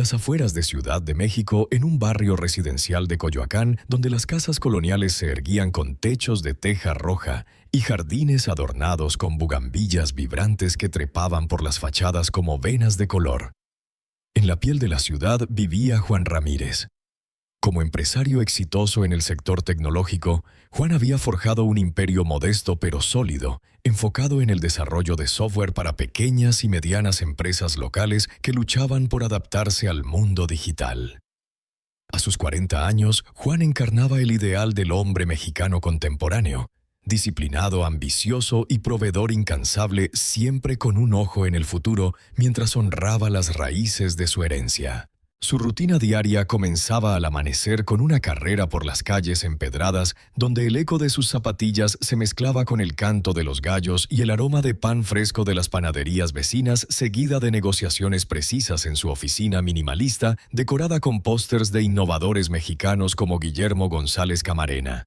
las afueras de Ciudad de México, en un barrio residencial de Coyoacán, donde las casas coloniales se erguían con techos de teja roja y jardines adornados con bugambillas vibrantes que trepaban por las fachadas como venas de color. En la piel de la ciudad vivía Juan Ramírez. Como empresario exitoso en el sector tecnológico, Juan había forjado un imperio modesto pero sólido, enfocado en el desarrollo de software para pequeñas y medianas empresas locales que luchaban por adaptarse al mundo digital. A sus 40 años, Juan encarnaba el ideal del hombre mexicano contemporáneo, disciplinado, ambicioso y proveedor incansable, siempre con un ojo en el futuro mientras honraba las raíces de su herencia. Su rutina diaria comenzaba al amanecer con una carrera por las calles empedradas donde el eco de sus zapatillas se mezclaba con el canto de los gallos y el aroma de pan fresco de las panaderías vecinas, seguida de negociaciones precisas en su oficina minimalista decorada con pósters de innovadores mexicanos como Guillermo González Camarena,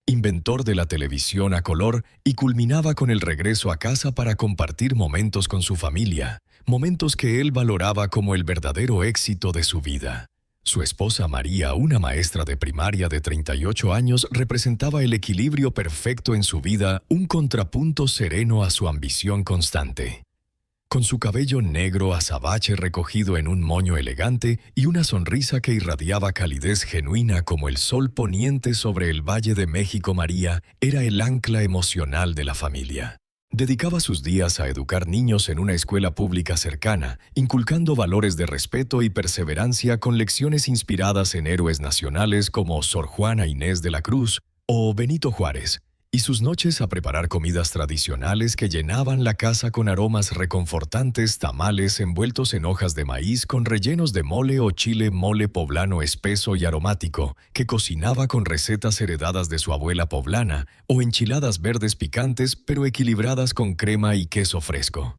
inventor de la televisión a color, y culminaba con el regreso a casa para compartir momentos con su familia, momentos que él valoraba como el verdadero éxito de su vida. Su esposa María, una maestra de primaria de 38 años, representaba el equilibrio perfecto en su vida, un contrapunto sereno a su ambición constante. Con su cabello negro azabache recogido en un moño elegante y una sonrisa que irradiaba calidez genuina como el sol poniente sobre el Valle de México, María era el ancla emocional de la familia. Dedicaba sus días a educar niños en una escuela pública cercana, inculcando valores de respeto y perseverancia con lecciones inspiradas en héroes nacionales como Sor Juana Inés de la Cruz o Benito Juárez, y sus noches a preparar comidas tradicionales que llenaban la casa con aromas reconfortantes, tamales envueltos en hojas de maíz con rellenos de mole o chile mole poblano espeso y aromático, que cocinaba con recetas heredadas de su abuela poblana, o enchiladas verdes picantes pero equilibradas con crema y queso fresco.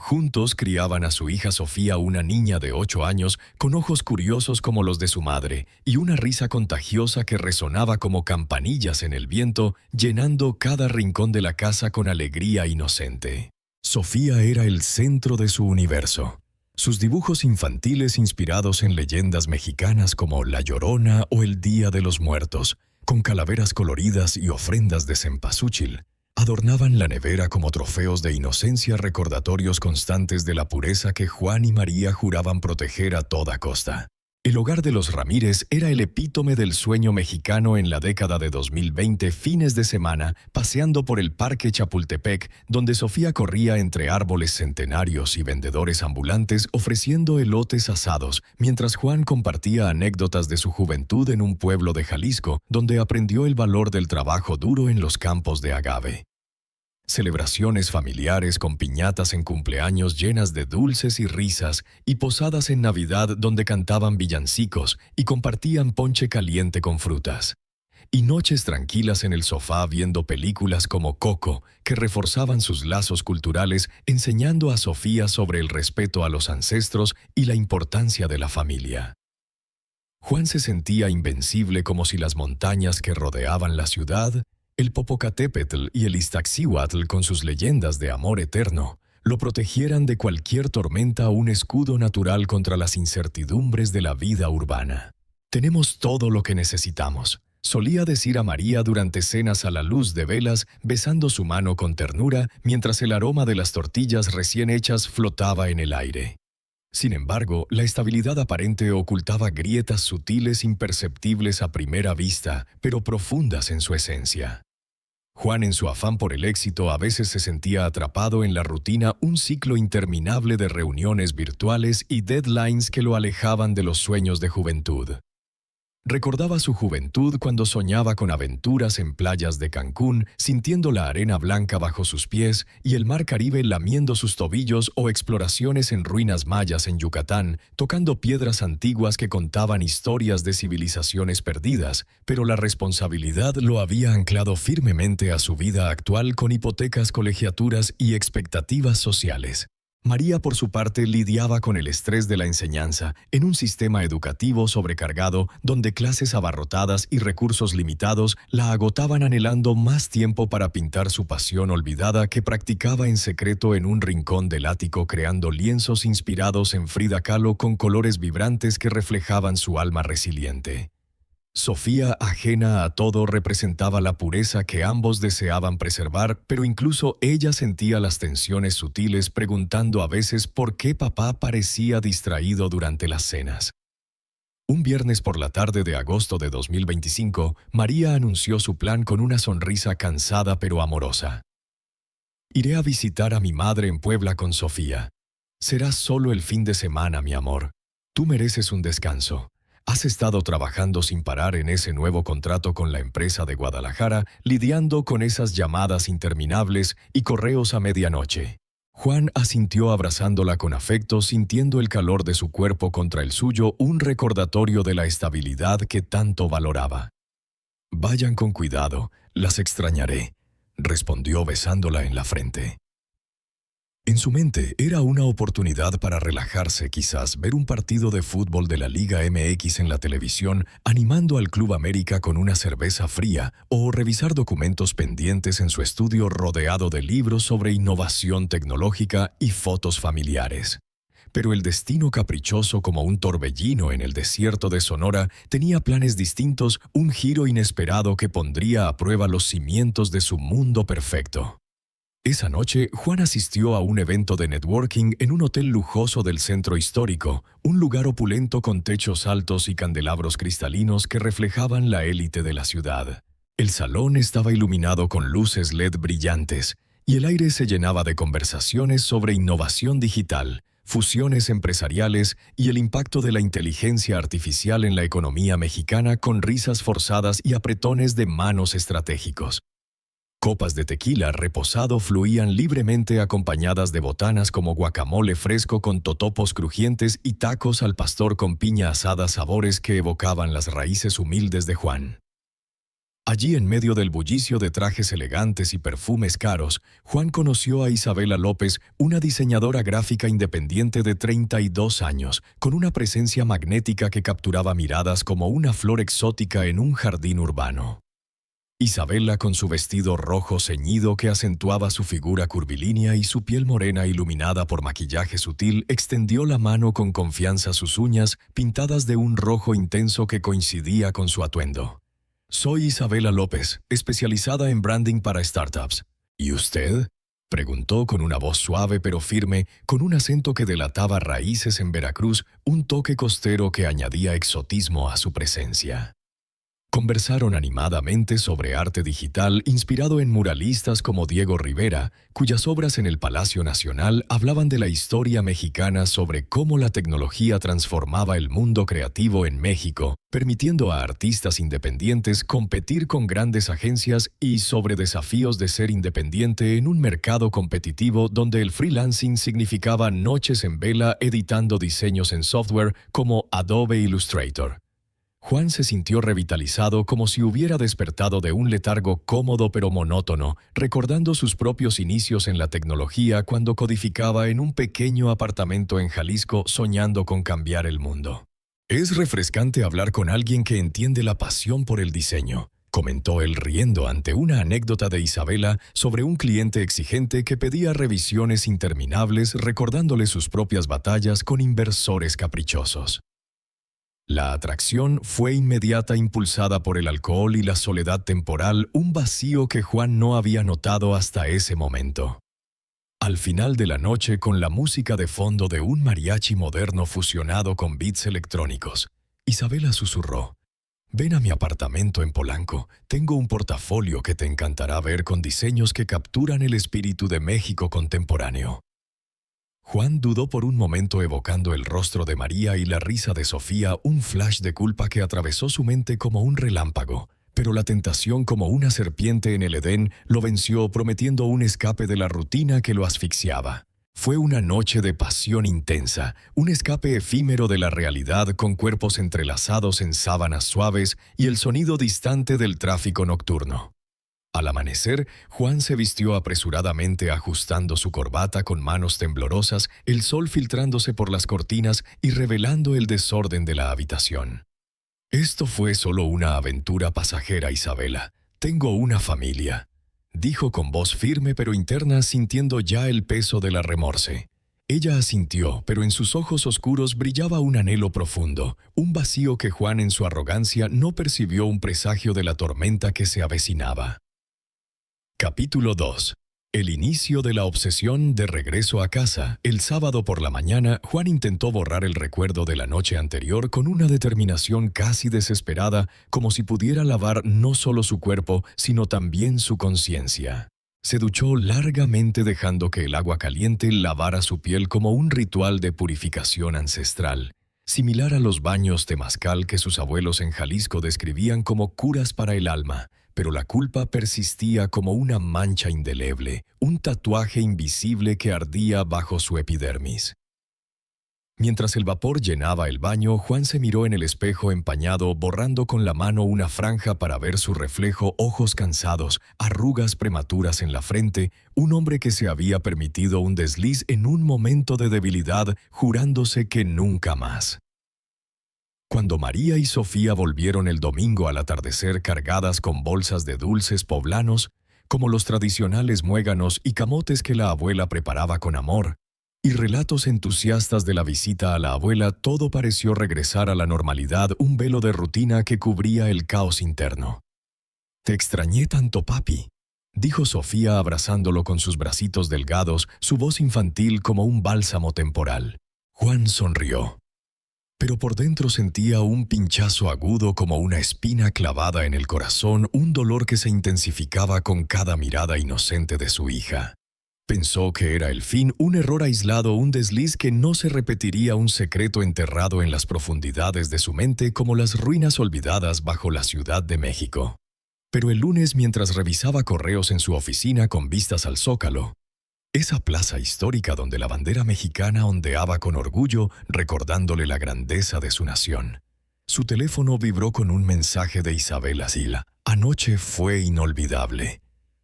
Juntos criaban a su hija Sofía, una niña de 8 años, con ojos curiosos como los de su madre, y una risa contagiosa que resonaba como campanillas en el viento, llenando cada rincón de la casa con alegría inocente. Sofía era el centro de su universo. Sus dibujos infantiles inspirados en leyendas mexicanas como La Llorona o El Día de los Muertos, con calaveras coloridas y ofrendas de cempasúchil, adornaban la nevera como trofeos de inocencia, recordatorios constantes de la pureza que Juan y María juraban proteger a toda costa. El hogar de los Ramírez era el epítome del sueño mexicano en la década de 2020, fines de semana, paseando por el Parque Chapultepec, donde Sofía corría entre árboles centenarios y vendedores ambulantes ofreciendo elotes asados, mientras Juan compartía anécdotas de su juventud en un pueblo de Jalisco, donde aprendió el valor del trabajo duro en los campos de agave. Celebraciones familiares con piñatas en cumpleaños llenas de dulces y risas, y posadas en Navidad donde cantaban villancicos y compartían ponche caliente con frutas. Y noches tranquilas en el sofá viendo películas como Coco, que reforzaban sus lazos culturales, enseñando a Sofía sobre el respeto a los ancestros y la importancia de la familia. Juan se sentía invencible, como si las montañas que rodeaban la ciudad, el Popocatépetl y el Iztaccíhuatl con sus leyendas de amor eterno, lo protegieran de cualquier tormenta, un escudo natural contra las incertidumbres de la vida urbana. «Tenemos todo lo que necesitamos», solía decir a María durante cenas a la luz de velas, besando su mano con ternura mientras el aroma de las tortillas recién hechas flotaba en el aire. Sin embargo, la estabilidad aparente ocultaba grietas sutiles imperceptibles a primera vista, pero profundas en su esencia. Juan, en su afán por el éxito, a veces se sentía atrapado en la rutina, un ciclo interminable de reuniones virtuales y deadlines que lo alejaban de los sueños de juventud. Recordaba su juventud cuando soñaba con aventuras en playas de Cancún, sintiendo la arena blanca bajo sus pies y el mar Caribe lamiendo sus tobillos, o exploraciones en ruinas mayas en Yucatán, tocando piedras antiguas que contaban historias de civilizaciones perdidas, pero la responsabilidad lo había anclado firmemente a su vida actual con hipotecas, colegiaturas y expectativas sociales. María, por su parte, lidiaba con el estrés de la enseñanza en un sistema educativo sobrecargado donde clases abarrotadas y recursos limitados la agotaban, anhelando más tiempo para pintar su pasión olvidada que practicaba en secreto en un rincón del ático, creando lienzos inspirados en Frida Kahlo con colores vibrantes que reflejaban su alma resiliente. Sofía, ajena a todo, representaba la pureza que ambos deseaban preservar, pero incluso ella sentía las tensiones sutiles, preguntando a veces por qué papá parecía distraído durante las cenas. Un viernes por la tarde de agosto de 2025, María anunció su plan con una sonrisa cansada pero amorosa. «Iré a visitar a mi madre en Puebla con Sofía. Será solo el fin de semana, mi amor. Tú mereces un descanso. Has estado trabajando sin parar en ese nuevo contrato con la empresa de Guadalajara, lidiando con esas llamadas interminables y correos a medianoche». Juan asintió abrazándola con afecto, sintiendo el calor de su cuerpo contra el suyo, un recordatorio de la estabilidad que tanto valoraba. «Vayan con cuidado, las extrañaré», respondió besándola en la frente. En su mente era una oportunidad para relajarse, quizás ver un partido de fútbol de la Liga MX en la televisión, animando al Club América con una cerveza fría, o revisar documentos pendientes en su estudio rodeado de libros sobre innovación tecnológica y fotos familiares. Pero el destino, caprichoso como un torbellino en el desierto de Sonora, tenía planes distintos, un giro inesperado que pondría a prueba los cimientos de su mundo perfecto. Esa noche, Juan asistió a un evento de networking en un hotel lujoso del centro histórico, un lugar opulento con techos altos y candelabros cristalinos que reflejaban la élite de la ciudad. El salón estaba iluminado con luces LED brillantes, y el aire se llenaba de conversaciones sobre innovación digital, fusiones empresariales y el impacto de la inteligencia artificial en la economía mexicana, con risas forzadas y apretones de manos estratégicos. Copas de tequila reposado fluían libremente, acompañadas de botanas como guacamole fresco con totopos crujientes y tacos al pastor con piña asada, sabores que evocaban las raíces humildes de Juan. Allí, en medio del bullicio de trajes elegantes y perfumes caros, Juan conoció a Isabela López, una diseñadora gráfica independiente de 32 años, con una presencia magnética que capturaba miradas como una flor exótica en un jardín urbano. Isabela, con su vestido rojo ceñido que acentuaba su figura curvilínea y su piel morena iluminada por maquillaje sutil, extendió la mano con confianza, sus uñas pintadas de un rojo intenso que coincidía con su atuendo. «Soy Isabela López, especializada en branding para startups. ¿Y usted?», preguntó con una voz suave pero firme, con un acento que delataba raíces en Veracruz, un toque costero que añadía exotismo a su presencia. Conversaron animadamente sobre arte digital inspirado en muralistas como Diego Rivera, cuyas obras en el Palacio Nacional hablaban de la historia mexicana, sobre cómo la tecnología transformaba el mundo creativo en México, permitiendo a artistas independientes competir con grandes agencias, y sobre desafíos de ser independiente en un mercado competitivo donde el freelancing significaba noches en vela editando diseños en software como Adobe Illustrator. Juan se sintió revitalizado, como si hubiera despertado de un letargo cómodo pero monótono, recordando sus propios inicios en la tecnología cuando codificaba en un pequeño apartamento en Jalisco, soñando con cambiar el mundo. «Es refrescante hablar con alguien que entiende la pasión por el diseño», comentó él riendo ante una anécdota de Isabela sobre un cliente exigente que pedía revisiones interminables, recordándole sus propias batallas con inversores caprichosos. La atracción fue inmediata, impulsada por el alcohol y la soledad temporal, un vacío que Juan no había notado hasta ese momento. Al final de la noche, con la música de fondo de un mariachi moderno fusionado con beats electrónicos, Isabela susurró: «Ven a mi apartamento en Polanco, tengo un portafolio que te encantará ver, con diseños que capturan el espíritu de México contemporáneo». Juan dudó por un momento, evocando el rostro de María y la risa de Sofía, un flash de culpa que atravesó su mente como un relámpago. Pero la tentación, como una serpiente en el Edén, lo venció, prometiendo un escape de la rutina que lo asfixiaba. Fue una noche de pasión intensa, un escape efímero de la realidad, con cuerpos entrelazados en sábanas suaves y el sonido distante del tráfico nocturno. Al amanecer, Juan se vistió apresuradamente ajustando su corbata con manos temblorosas, el sol filtrándose por las cortinas y revelando el desorden de la habitación. «Esto fue solo una aventura pasajera, Isabela. Tengo una familia», dijo con voz firme pero interna, sintiendo ya el peso de la remorse. Ella asintió, pero en sus ojos oscuros brillaba un anhelo profundo, un vacío que Juan en su arrogancia no percibió, un presagio de la tormenta que se avecinaba. Capítulo 2. El inicio de la obsesión. De regreso a casa, el sábado por la mañana, Juan intentó borrar el recuerdo de la noche anterior con una determinación casi desesperada, como si pudiera lavar no solo su cuerpo, sino también su conciencia. Se duchó largamente, dejando que el agua caliente lavara su piel como un ritual de purificación ancestral, similar a los baños temazcal que sus abuelos en Jalisco describían como curas para el alma. Pero la culpa persistía como una mancha indeleble, un tatuaje invisible que ardía bajo su epidermis. Mientras el vapor llenaba el baño, Juan se miró en el espejo empañado, borrando con la mano una franja para ver su reflejo, ojos cansados, arrugas prematuras en la frente, un hombre que se había permitido un desliz en un momento de debilidad, jurándose que nunca más. Cuando María y Sofía volvieron el domingo al atardecer cargadas con bolsas de dulces poblanos, como los tradicionales muéganos y camotes que la abuela preparaba con amor, y relatos entusiastas de la visita a la abuela, todo pareció regresar a la normalidad, un velo de rutina que cubría el caos interno. «Te extrañé tanto, papi», dijo Sofía abrazándolo con sus bracitos delgados, su voz infantil como un bálsamo temporal. Juan sonrió. Pero por dentro sentía un pinchazo agudo como una espina clavada en el corazón, un dolor que se intensificaba con cada mirada inocente de su hija. Pensó que era el fin, un error aislado, un desliz que no se repetiría, un secreto enterrado en las profundidades de su mente como las ruinas olvidadas bajo la Ciudad de México. Pero el lunes, mientras revisaba correos en su oficina con vistas al Zócalo, esa plaza histórica donde la bandera mexicana ondeaba con orgullo, recordándole la grandeza de su nación, su teléfono vibró con un mensaje de Isabela Sila. «Anoche fue inolvidable.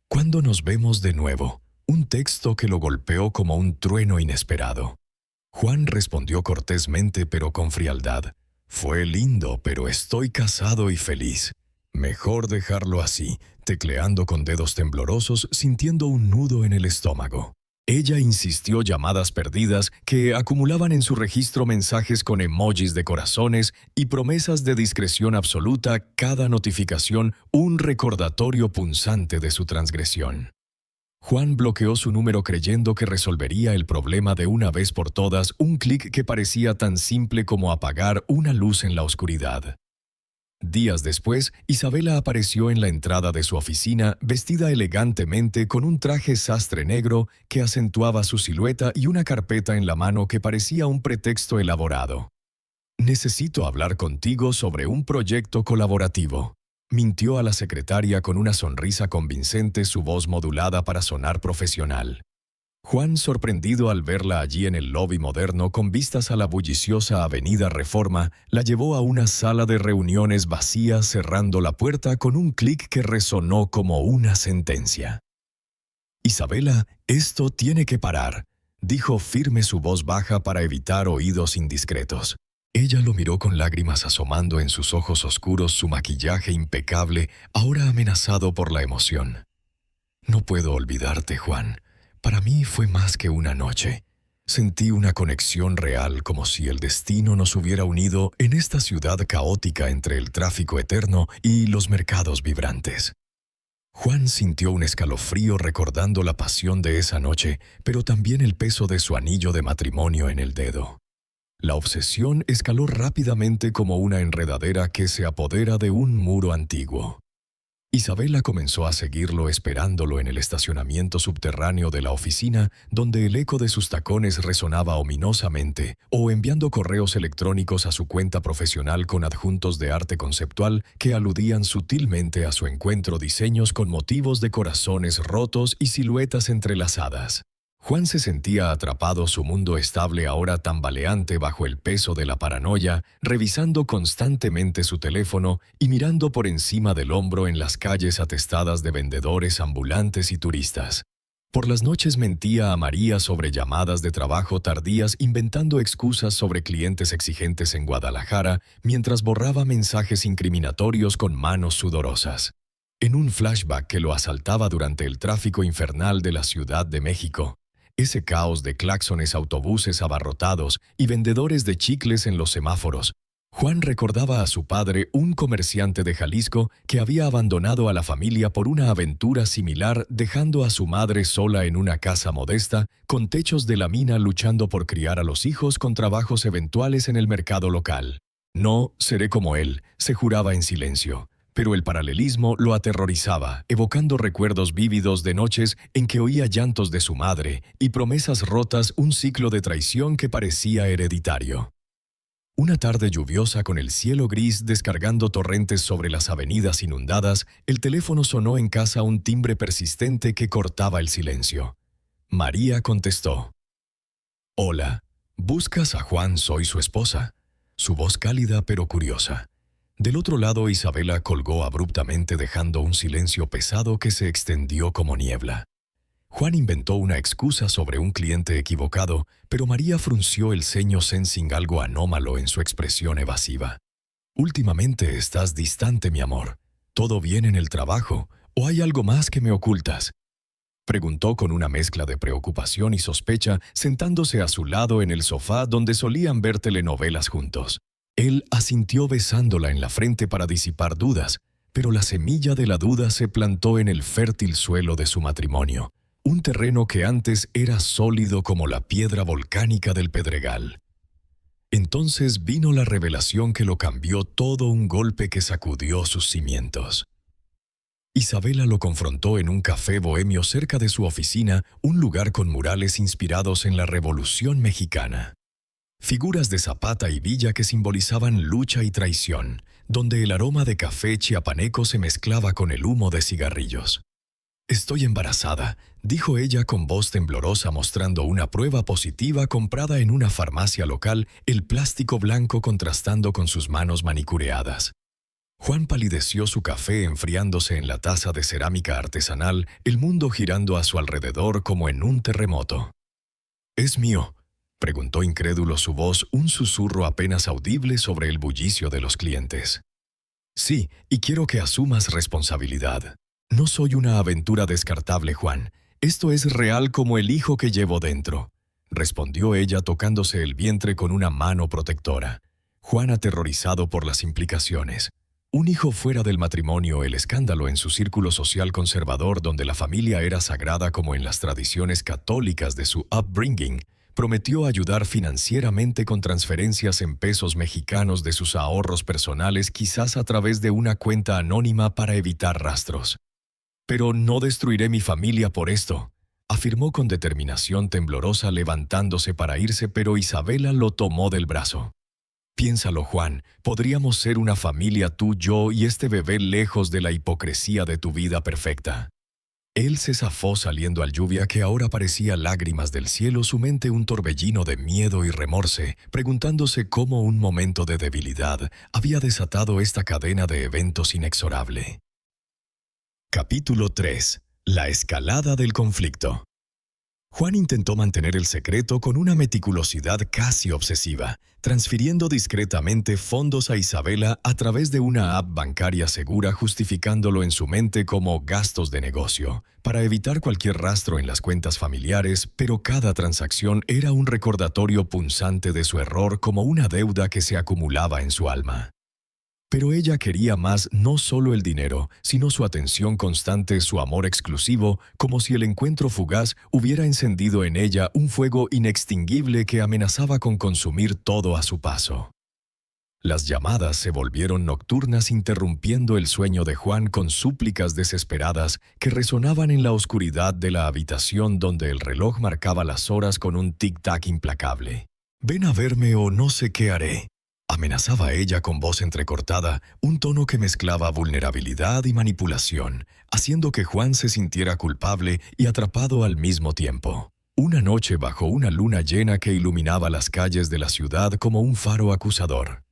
¿Cuándo nos vemos de nuevo?», un texto que lo golpeó como un trueno inesperado. Juan respondió cortésmente pero con frialdad. «Fue lindo, pero estoy casado y feliz. Mejor dejarlo así», tecleando con dedos temblorosos, sintiendo un nudo en el estómago. Ella insistió, llamadas perdidas que acumulaban en su registro mensajes con emojis de corazones y promesas de discreción absoluta, cada notificación un recordatorio punzante de su transgresión. Juan bloqueó su número creyendo que resolvería el problema de una vez por todas, un clic que parecía tan simple como apagar una luz en la oscuridad. Días después, Isabela apareció en la entrada de su oficina, vestida elegantemente con un traje sastre negro que acentuaba su silueta y una carpeta en la mano que parecía un pretexto elaborado. «Necesito hablar contigo sobre un proyecto colaborativo», mintió a la secretaria con una sonrisa convincente, su voz modulada para sonar profesional. Juan, sorprendido al verla allí en el lobby moderno con vistas a la bulliciosa avenida Reforma, la llevó a una sala de reuniones vacía, cerrando la puerta con un clic que resonó como una sentencia. «Isabela, esto tiene que parar», dijo firme, su voz baja para evitar oídos indiscretos. Ella lo miró con lágrimas asomando en sus ojos oscuros, su maquillaje impecable, ahora amenazado por la emoción. «No puedo olvidarte, Juan. Para mí fue más que una noche. Sentí una conexión real, como si el destino nos hubiera unido en esta ciudad caótica entre el tráfico eterno y los mercados vibrantes». Juan sintió un escalofrío recordando la pasión de esa noche, pero también el peso de su anillo de matrimonio en el dedo. La obsesión escaló rápidamente como una enredadera que se apodera de un muro antiguo. Isabela comenzó a seguirlo, esperándolo en el estacionamiento subterráneo de la oficina, donde el eco de sus tacones resonaba ominosamente, o enviando correos electrónicos a su cuenta profesional con adjuntos de arte conceptual que aludían sutilmente a su encuentro, diseños con motivos de corazones rotos y siluetas entrelazadas. Juan se sentía atrapado, su mundo estable ahora tambaleante bajo el peso de la paranoia, revisando constantemente su teléfono y mirando por encima del hombro en las calles atestadas de vendedores ambulantes y turistas. Por las noches mentía a María sobre llamadas de trabajo tardías, inventando excusas sobre clientes exigentes en Guadalajara, mientras borraba mensajes incriminatorios con manos sudorosas. En un flashback que lo asaltaba durante el tráfico infernal de la Ciudad de México, ese caos de claxones, autobuses abarrotados y vendedores de chicles en los semáforos, Juan recordaba a su padre, un comerciante de Jalisco que había abandonado a la familia por una aventura similar, dejando a su madre sola en una casa modesta, con techos de lámina, luchando por criar a los hijos con trabajos eventuales en el mercado local. No seré como él, se juraba en silencio. Pero el paralelismo lo aterrorizaba, evocando recuerdos vívidos de noches en que oía llantos de su madre y promesas rotas, un ciclo de traición que parecía hereditario. Una tarde lluviosa, con el cielo gris descargando torrentes sobre las avenidas inundadas, el teléfono sonó en casa, un timbre persistente que cortaba el silencio. María contestó. «Hola, ¿buscas a Juan? Soy su esposa». Su voz cálida pero curiosa. Del otro lado, Isabela colgó abruptamente, dejando un silencio pesado que se extendió como niebla. Juan inventó una excusa sobre un cliente equivocado, pero María frunció el ceño, sensing algo anómalo en su expresión evasiva. «Últimamente estás distante, mi amor. ¿Todo bien en el trabajo? ¿O hay algo más que me ocultas?», preguntó con una mezcla de preocupación y sospecha, sentándose a su lado en el sofá donde solían ver telenovelas juntos. Él asintió besándola en la frente para disipar dudas, pero la semilla de la duda se plantó en el fértil suelo de su matrimonio, un terreno que antes era sólido como la piedra volcánica del Pedregal. Entonces vino la revelación que lo cambió todo, un golpe que sacudió sus cimientos. Isabela lo confrontó en un café bohemio cerca de su oficina, un lugar con murales inspirados en la Revolución Mexicana. Figuras de Zapata y Villa que simbolizaban lucha y traición, donde el aroma de café chiapaneco se mezclaba con el humo de cigarrillos. «Estoy embarazada», dijo ella con voz temblorosa, mostrando una prueba positiva comprada en una farmacia local, el plástico blanco contrastando con sus manos manicureadas. Juan palideció, su café enfriándose en la taza de cerámica artesanal, el mundo girando a su alrededor como en un terremoto. «¿Es mío?», preguntó incrédulo, su voz un susurro apenas audible sobre el bullicio de los clientes. «Sí, y quiero que asumas responsabilidad. No soy una aventura descartable, Juan. Esto es real como el hijo que llevo dentro», respondió ella, tocándose el vientre con una mano protectora. Juan, aterrorizado por las implicaciones. Un hijo fuera del matrimonio, el escándalo en su círculo social conservador, donde la familia era sagrada como en las tradiciones católicas de su upbringing, prometió ayudar financieramente con transferencias en pesos mexicanos de sus ahorros personales, quizás a través de una cuenta anónima para evitar rastros. «Pero no destruiré mi familia por esto», afirmó con determinación temblorosa, levantándose para irse, pero Isabela lo tomó del brazo. «Piénsalo, Juan, podríamos ser una familia, tú, yo y este bebé, lejos de la hipocresía de tu vida perfecta». Él se zafó, saliendo al lluvia que ahora parecía lágrimas del cielo, su mente un torbellino de miedo y remorse, preguntándose cómo un momento de debilidad había desatado esta cadena de eventos inexorable. Capítulo 3. La escalada del conflicto. Juan intentó mantener el secreto con una meticulosidad casi obsesiva, transfiriendo discretamente fondos a Isabela a través de una app bancaria segura, justificándolo en su mente como gastos de negocio, para evitar cualquier rastro en las cuentas familiares, pero cada transacción era un recordatorio punzante de su error, como una deuda que se acumulaba en su alma. Pero ella quería más, no solo el dinero, sino su atención constante, su amor exclusivo, como si el encuentro fugaz hubiera encendido en ella un fuego inextinguible que amenazaba con consumir todo a su paso. Las llamadas se volvieron nocturnas, interrumpiendo el sueño de Juan con súplicas desesperadas que resonaban en la oscuridad de la habitación, donde el reloj marcaba las horas con un tic-tac implacable. «Ven a verme o no sé qué haré», amenazaba ella con voz entrecortada, un tono que mezclaba vulnerabilidad y manipulación, haciendo que Juan se sintiera culpable y atrapado al mismo tiempo. Una noche bajo una luna llena que iluminaba las calles de la ciudad como un faro acusador.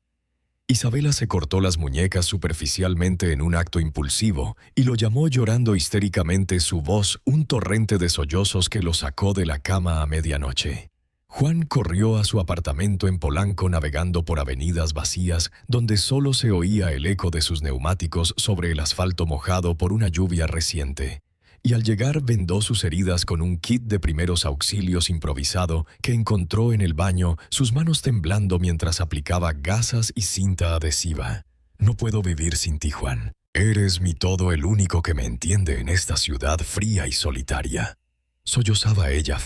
Isabela se cortó las muñecas superficialmente en un acto impulsivo y lo llamó llorando histéricamente, su voz un torrente de sollozos que lo sacó de la cama a medianoche. Juan corrió a su apartamento en Polanco navegando por avenidas vacías donde solo se oía el eco de sus neumáticos sobre el asfalto mojado por una lluvia reciente. Y al llegar vendó sus heridas con un kit de primeros auxilios improvisado que encontró en el baño, sus manos temblando mientras aplicaba gasas y cinta adhesiva. «No puedo vivir sin ti, Juan. Eres mi todo, el único que me entiende en esta ciudad fría y solitaria», sollozaba ella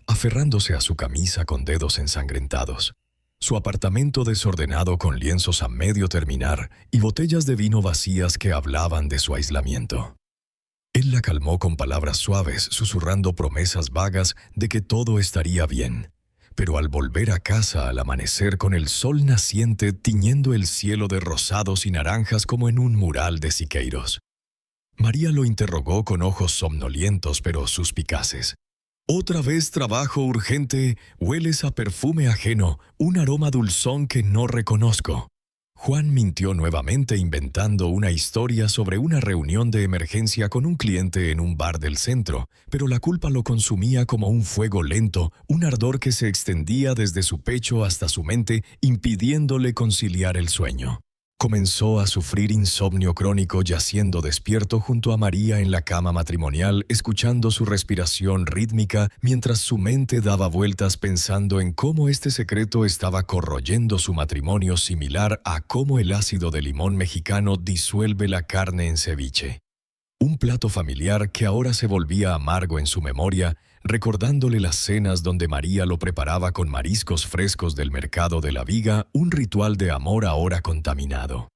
aferrándose a su camisa con dedos ensangrentados. Su apartamento desordenado con lienzos a medio terminar y botellas de vino vacías que hablaban de su aislamiento. Él la calmó con palabras suaves, susurrando promesas vagas de que todo estaría bien. Pero al volver a casa al amanecer con el sol naciente tiñendo el cielo de rosados y naranjas como en un mural de Siqueiros, María lo interrogó con ojos somnolientos pero suspicaces. «¿Otra vez trabajo urgente? Hueles a perfume ajeno, un aroma dulzón que no reconozco». Juan mintió nuevamente inventando una historia sobre una reunión de emergencia con un cliente en un bar del centro, pero la culpa lo consumía como un fuego lento, un ardor que se extendía desde su pecho hasta su mente, impidiéndole conciliar el sueño. Comenzó a sufrir insomnio crónico yaciendo despierto junto a María en la cama matrimonial, escuchando su respiración rítmica mientras su mente daba vueltas pensando en cómo este secreto estaba corroyendo su matrimonio, similar a cómo el ácido de limón mexicano disuelve la carne en ceviche. Un plato familiar que ahora se volvía amargo en su memoria, recordándole las cenas donde María lo preparaba con mariscos frescos del mercado de la Viga, un ritual de amor ahora contaminado.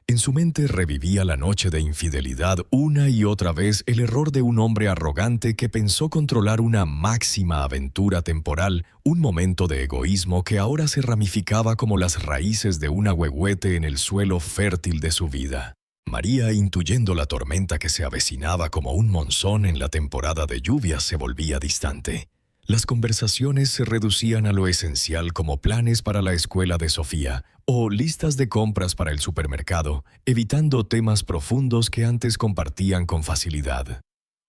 En su mente revivía la noche de infidelidad una y otra vez, el error de un hombre arrogante que pensó controlar una máxima aventura temporal, un momento de egoísmo que ahora se ramificaba como las raíces de un ahuehuete en el suelo fértil de su vida. María, intuyendo la tormenta que se avecinaba como un monzón en la temporada de lluvias, se volvía distante. Las conversaciones se reducían a lo esencial como planes para la escuela de Sofía o listas de compras para el supermercado, evitando temas profundos que antes compartían con facilidad.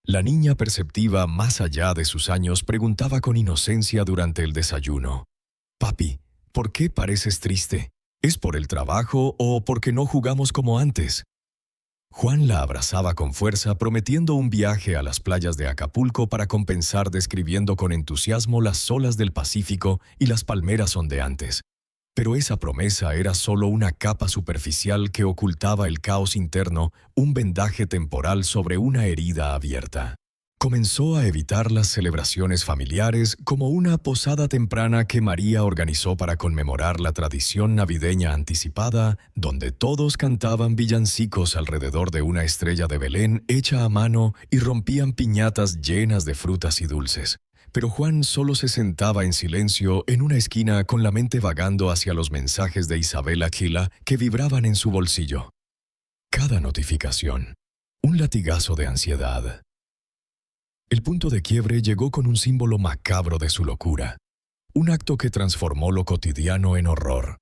La niña perceptiva, más allá de sus años, preguntaba con inocencia durante el desayuno: «Papi, ¿por qué pareces triste? ¿Es por el trabajo o porque no jugamos como antes?». Juan la abrazaba con fuerza, prometiendo un viaje a las playas de Acapulco para compensar, describiendo con entusiasmo las olas del Pacífico y las palmeras ondeantes. Pero esa promesa era solo una capa superficial que ocultaba el caos interno, un vendaje temporal sobre una herida abierta. Comenzó a evitar las celebraciones familiares, como una posada temprana que María organizó para conmemorar la tradición navideña anticipada, donde todos cantaban villancicos alrededor de una estrella de Belén hecha a mano y rompían piñatas llenas de frutas y dulces. Pero Juan solo se sentaba en silencio en una esquina con la mente vagando hacia los mensajes de Isabela Gila que vibraban en su bolsillo. Cada notificación, un latigazo de ansiedad. El punto de quiebre llegó con un símbolo macabro de su locura, un acto que transformó lo cotidiano en horror.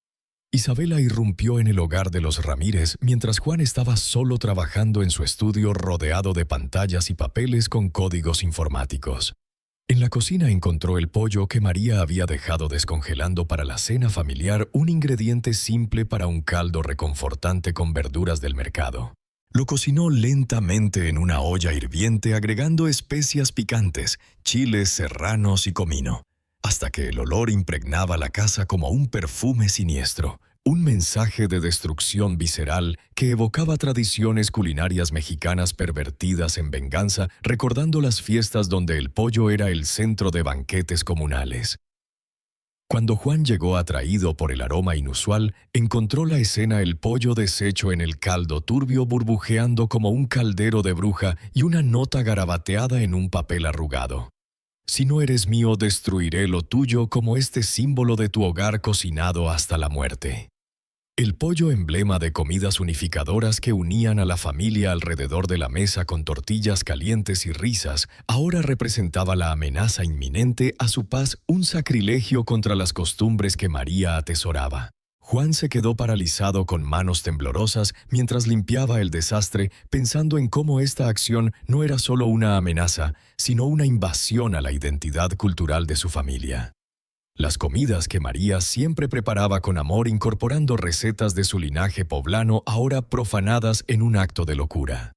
Isabela irrumpió en el hogar de los Ramírez mientras Juan estaba solo trabajando en su estudio rodeado de pantallas y papeles con códigos informáticos. En la cocina encontró el pollo que María había dejado descongelando para la cena familiar, un ingrediente simple para un caldo reconfortante con verduras del mercado. Lo cocinó lentamente en una olla hirviente agregando especias picantes, chiles serranos y comino, hasta que el olor impregnaba la casa como un perfume siniestro, un mensaje de destrucción visceral que evocaba tradiciones culinarias mexicanas pervertidas en venganza, recordando las fiestas donde el pollo era el centro de banquetes comunales. Cuando Juan llegó atraído por el aroma inusual, encontró la escena: el pollo deshecho en el caldo turbio burbujeando como un caldero de bruja y una nota garabateada en un papel arrugado. «Si no eres mío, destruiré lo tuyo como este símbolo de tu hogar cocinado hasta la muerte». El pollo, emblema de comidas unificadoras que unían a la familia alrededor de la mesa con tortillas calientes y risas, ahora representaba la amenaza inminente a su paz, un sacrilegio contra las costumbres que María atesoraba. Juan se quedó paralizado con manos temblorosas mientras limpiaba el desastre, pensando en cómo esta acción no era solo una amenaza, sino una invasión a la identidad cultural de su familia. Las comidas que María siempre preparaba con amor, incorporando recetas de su linaje poblano, ahora profanadas en un acto de locura.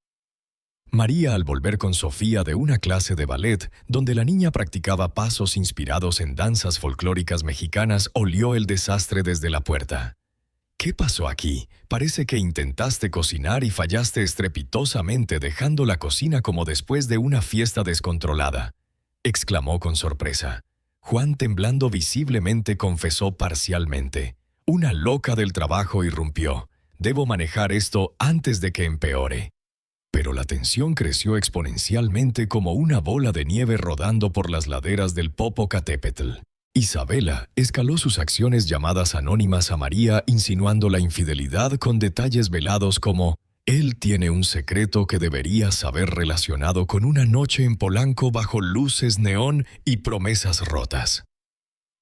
María, al volver con Sofía de una clase de ballet, donde la niña practicaba pasos inspirados en danzas folclóricas mexicanas, olió el desastre desde la puerta. «¿Qué pasó aquí? Parece que intentaste cocinar y fallaste estrepitosamente, dejando la cocina como después de una fiesta descontrolada», exclamó con sorpresa. Juan, temblando visiblemente, confesó parcialmente. «Una loca del trabajo irrumpió. Debo manejar esto antes de que empeore». Pero la tensión creció exponencialmente como una bola de nieve rodando por las laderas del Popocatépetl. Isabela escaló sus acciones llamadas anónimas a María, insinuando la infidelidad con detalles velados como «Él tiene un secreto que deberías saber relacionado con una noche en Polanco bajo luces neón y promesas rotas».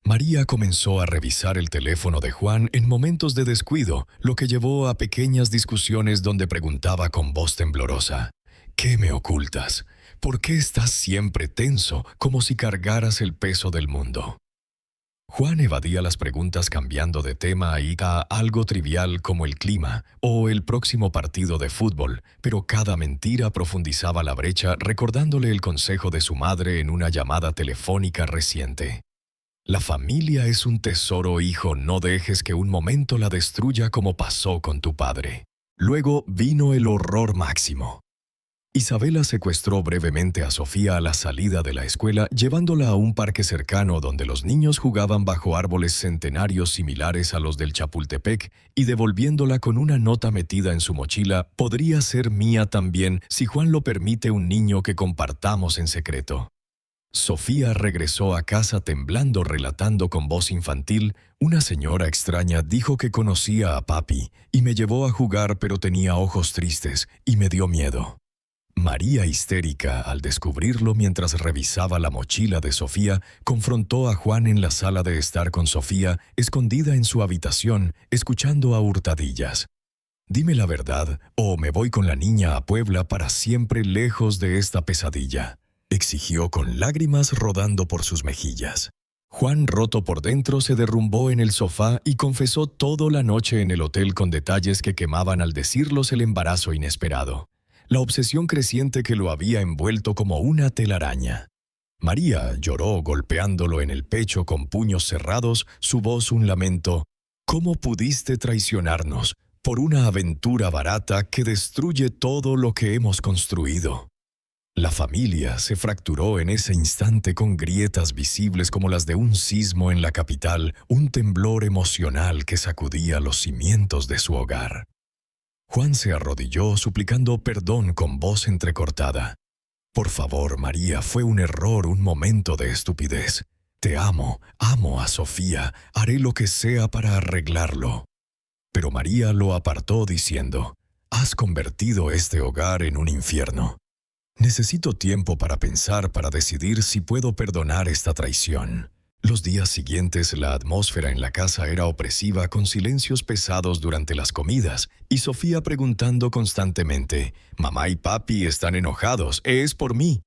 María comenzó a revisar el teléfono de Juan en momentos de descuido, lo que llevó a pequeñas discusiones donde preguntaba con voz temblorosa: «¿Qué me ocultas? ¿Por qué estás siempre tenso, como si cargaras el peso del mundo?». Juan evadía las preguntas, cambiando de tema a algo trivial como el clima o el próximo partido de fútbol, pero cada mentira profundizaba la brecha, recordándole el consejo de su madre en una llamada telefónica reciente. «La familia es un tesoro, hijo, no dejes que un momento la destruya como pasó con tu padre». Luego vino el horror máximo. Isabela secuestró brevemente a Sofía a la salida de la escuela, llevándola a un parque cercano donde los niños jugaban bajo árboles centenarios similares a los del Chapultepec y devolviéndola con una nota metida en su mochila: «Podría ser mía también si Juan lo permite, un niño que compartamos en secreto». Sofía regresó a casa temblando, relatando con voz infantil: «Una señora extraña dijo que conocía a papi y me llevó a jugar, pero tenía ojos tristes y me dio miedo». María, histérica al descubrirlo mientras revisaba la mochila de Sofía, confrontó a Juan en la sala de estar con Sofía, escondida en su habitación, escuchando a hurtadillas. «Dime la verdad, o me voy con la niña a Puebla para siempre, lejos de esta pesadilla», exigió con lágrimas rodando por sus mejillas. Juan, roto por dentro, se derrumbó en el sofá y confesó toda la noche en el hotel, con detalles que quemaban al decirlos el embarazo inesperado, la obsesión creciente que lo había envuelto como una telaraña. María lloró, golpeándolo en el pecho con puños cerrados, su voz un lamento: «¿Cómo pudiste traicionarnos por una aventura barata que destruye todo lo que hemos construido?». La familia se fracturó en ese instante, con grietas visibles como las de un sismo en la capital, un temblor emocional que sacudía los cimientos de su hogar. Juan se arrodilló suplicando perdón con voz entrecortada. «Por favor, María, fue un error, un momento de estupidez. Te amo, amo a Sofía, haré lo que sea para arreglarlo». Pero María lo apartó diciendo: «Has convertido este hogar en un infierno. Necesito tiempo para pensar, para decidir si puedo perdonar esta traición». Los días siguientes la atmósfera en la casa era opresiva, con silencios pesados durante las comidas y Sofía preguntando constantemente: «Mamá y papi están enojados, es por mí».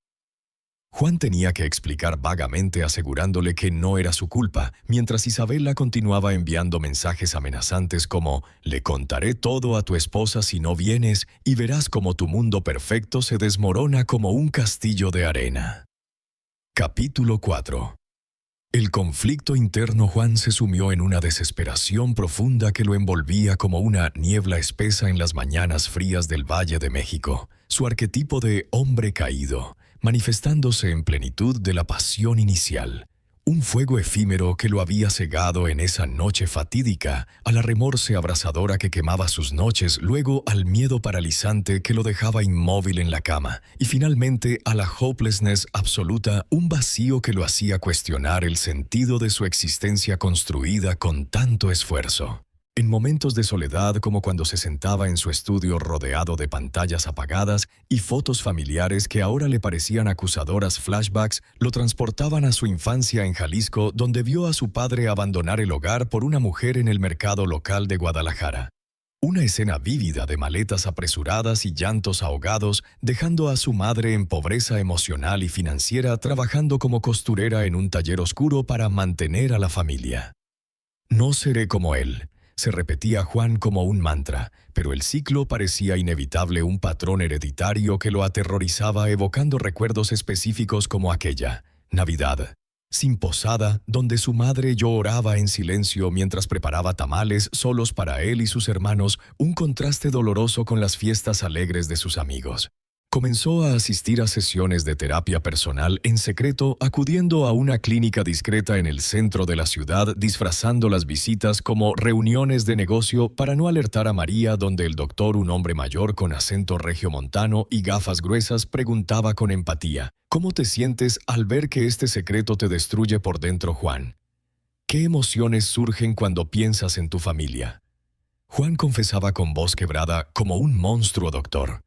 Juan tenía que explicar vagamente, asegurándole que no era su culpa, mientras Isabela continuaba enviando mensajes amenazantes como: «Le contaré todo a tu esposa si no vienes y verás cómo tu mundo perfecto se desmorona como un castillo de arena». Capítulo 4. El conflicto interno. Juan se sumió en una desesperación profunda que lo envolvía como una niebla espesa en las mañanas frías del Valle de México, su arquetipo de hombre caído, manifestándose en plenitud de la pasión inicial. Un fuego efímero que lo había cegado en esa noche fatídica, a la remorse abrasadora que quemaba sus noches, luego al miedo paralizante que lo dejaba inmóvil en la cama, y finalmente a la hopelessness absoluta, un vacío que lo hacía cuestionar el sentido de su existencia construida con tanto esfuerzo. En momentos de soledad, como cuando se sentaba en su estudio rodeado de pantallas apagadas y fotos familiares que ahora le parecían acusadoras flashbacks, lo transportaban a su infancia en Jalisco, donde vio a su padre abandonar el hogar por una mujer en el mercado local de Guadalajara. Una escena vívida de maletas apresuradas y llantos ahogados, dejando a su madre en pobreza emocional y financiera trabajando como costurera en un taller oscuro para mantener a la familia. No seré como él, se repetía Juan como un mantra, pero el ciclo parecía inevitable, un patrón hereditario que lo aterrorizaba, evocando recuerdos específicos como aquella Navidad, sin posada, donde su madre lloraba en silencio mientras preparaba tamales solos para él y sus hermanos, un contraste doloroso con las fiestas alegres de sus amigos. Comenzó a asistir a sesiones de terapia personal en secreto, acudiendo a una clínica discreta en el centro de la ciudad, disfrazando las visitas como reuniones de negocio para no alertar a María, donde el doctor, un hombre mayor con acento regiomontano y gafas gruesas, preguntaba con empatía: ¿Cómo te sientes al ver que este secreto te destruye por dentro, Juan? ¿Qué emociones surgen cuando piensas en tu familia? Juan confesaba con voz quebrada: como un monstruo, doctor.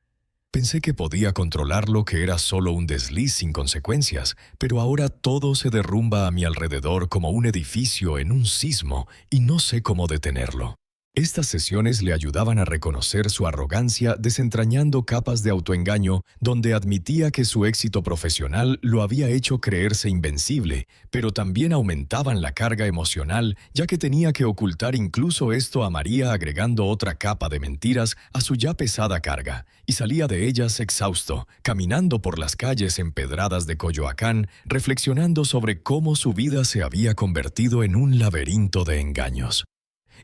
Pensé que podía controlarlo, que era solo un desliz sin consecuencias, pero ahora todo se derrumba a mi alrededor como un edificio en un sismo y no sé cómo detenerlo. Estas sesiones le ayudaban a reconocer su arrogancia, desentrañando capas de autoengaño donde admitía que su éxito profesional lo había hecho creerse invencible, pero también aumentaban la carga emocional, ya que tenía que ocultar incluso esto a María, agregando otra capa de mentiras a su ya pesada carga, y salía de ellas exhausto, caminando por las calles empedradas de Coyoacán, reflexionando sobre cómo su vida se había convertido en un laberinto de engaños.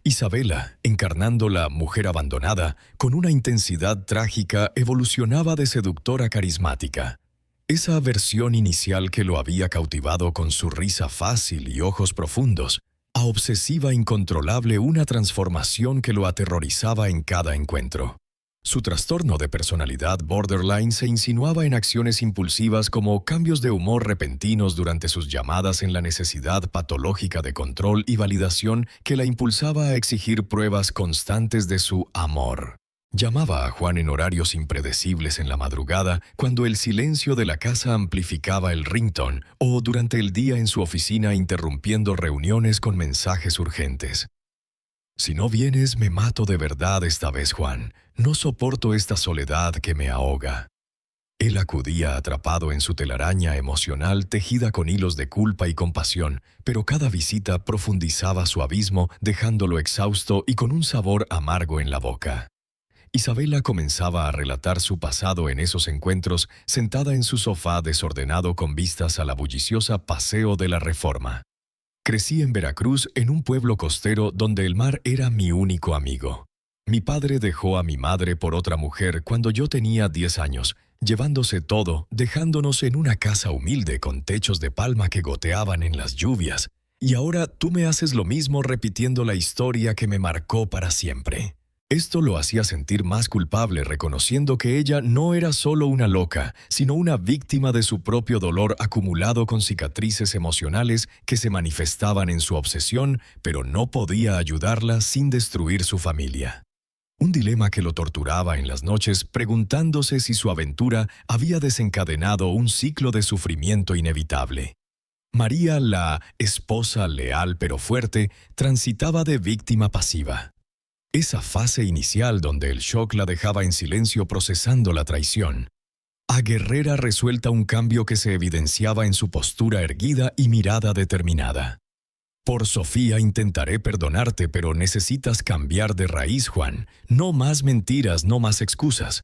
Isabela, encarnando la mujer abandonada, con una intensidad trágica, evolucionaba de seductora a carismática. Esa versión inicial que lo había cautivado con su risa fácil y ojos profundos, a obsesiva incontrolable, una transformación que lo aterrorizaba en cada encuentro. Su trastorno de personalidad borderline se insinuaba en acciones impulsivas como cambios de humor repentinos durante sus llamadas, en la necesidad patológica de control y validación que la impulsaba a exigir pruebas constantes de su amor. Llamaba a Juan en horarios impredecibles en la madrugada, cuando el silencio de la casa amplificaba el ringtone, o durante el día en su oficina, interrumpiendo reuniones con mensajes urgentes. Si no vienes, me mato de verdad esta vez, Juan. No soporto esta soledad que me ahoga. Él acudía atrapado en su telaraña emocional, tejida con hilos de culpa y compasión, pero cada visita profundizaba su abismo, dejándolo exhausto y con un sabor amargo en la boca. Isabela comenzaba a relatar su pasado en esos encuentros, sentada en su sofá desordenado con vistas a la bulliciosa Paseo de la Reforma. Crecí en Veracruz, en un pueblo costero donde el mar era mi único amigo. Mi padre dejó a mi madre por otra mujer cuando yo tenía 10 años, llevándose todo, dejándonos en una casa humilde con techos de palma que goteaban en las lluvias. Y ahora tú me haces lo mismo, repitiendo la historia que me marcó para siempre. Esto lo hacía sentir más culpable, reconociendo que ella no era solo una loca, sino una víctima de su propio dolor acumulado con cicatrices emocionales que se manifestaban en su obsesión, pero no podía ayudarla sin destruir su familia. Un dilema que lo torturaba en las noches, preguntándose si su aventura había desencadenado un ciclo de sufrimiento inevitable. María, la esposa leal pero fuerte, transitaba de víctima pasiva. Esa fase inicial donde el shock la dejaba en silencio procesando la traición, a guerrera resuelta, un cambio que se evidenciaba en su postura erguida y mirada determinada. Por Sofía intentaré perdonarte, pero necesitas cambiar de raíz, Juan. No más mentiras, no más excusas,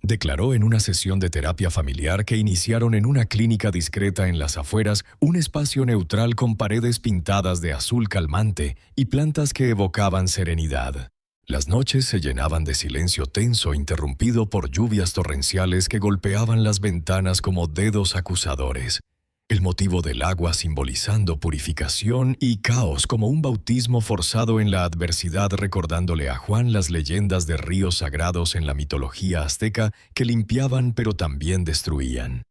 declaró en una sesión de terapia familiar que iniciaron en una clínica discreta en las afueras, un espacio neutral con paredes pintadas de azul calmante y plantas que evocaban serenidad. Las noches se llenaban de silencio tenso, interrumpido por lluvias torrenciales que golpeaban las ventanas como dedos acusadores. El motivo del agua simbolizando purificación y caos, como un bautismo forzado en la adversidad, recordándole a Juan las leyendas de ríos sagrados en la mitología azteca que limpiaban pero también destruían.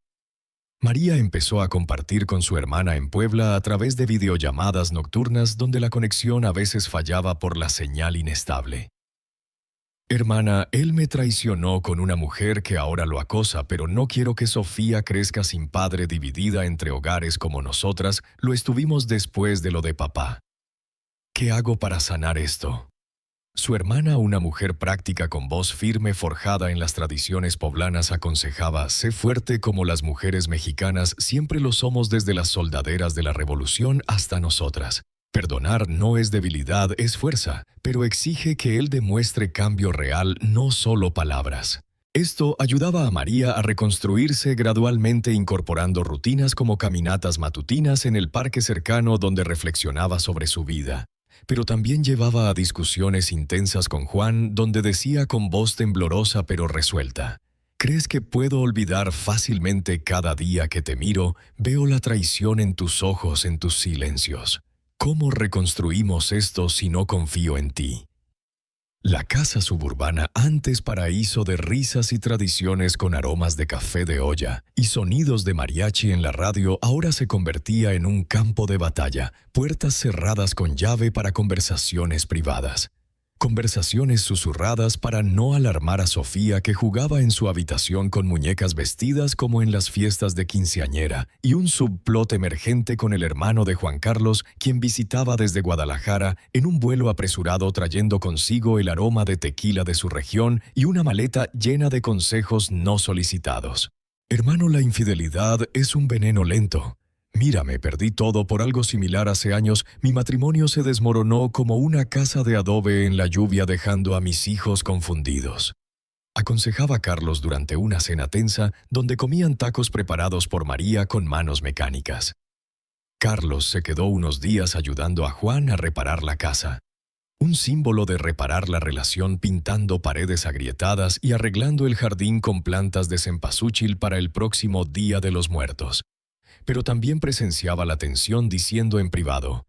María empezó a compartir con su hermana en Puebla a través de videollamadas nocturnas donde la conexión a veces fallaba por la señal inestable. Hermana, él me traicionó con una mujer que ahora lo acosa, pero no quiero que Sofía crezca sin padre, dividida entre hogares como nosotras lo estuvimos después de lo de papá. ¿Qué hago para sanar esto? Su hermana, una mujer práctica con voz firme forjada en las tradiciones poblanas, aconsejaba: sé fuerte como las mujeres mexicanas siempre lo somos desde las soldaderas de la revolución hasta nosotras. Perdonar no es debilidad, es fuerza, pero exige que él demuestre cambio real, no solo palabras. Esto ayudaba a María a reconstruirse gradualmente, incorporando rutinas como caminatas matutinas en el parque cercano donde reflexionaba sobre su vida. Pero también llevaba a discusiones intensas con Juan, donde decía con voz temblorosa pero resuelta: ¿crees que puedo olvidar fácilmente cada día que te miro? Veo la traición en tus ojos, en tus silencios. ¿Cómo reconstruimos esto si no confío en ti? La casa suburbana, antes paraíso de risas y tradiciones con aromas de café de olla y sonidos de mariachi en la radio, ahora se convertía en un campo de batalla, puertas cerradas con llave para conversaciones privadas. Conversaciones susurradas para no alarmar a Sofía, que jugaba en su habitación con muñecas vestidas como en las fiestas de quinceañera, y un subplot emergente con el hermano de Juan Carlos, quien visitaba desde Guadalajara en un vuelo apresurado trayendo consigo el aroma de tequila de su región y una maleta llena de consejos no solicitados. Hermano, la infidelidad es un veneno lento. Mírame, perdí todo por algo similar hace años. Mi matrimonio se desmoronó como una casa de adobe en la lluvia, dejando a mis hijos confundidos. Aconsejaba Carlos durante una cena tensa donde comían tacos preparados por María con manos mecánicas. Carlos se quedó unos días ayudando a Juan a reparar la casa. Un símbolo de reparar la relación, pintando paredes agrietadas y arreglando el jardín con plantas de cempasúchil para el próximo Día de los Muertos. Pero también presenciaba la tensión, diciendo en privado: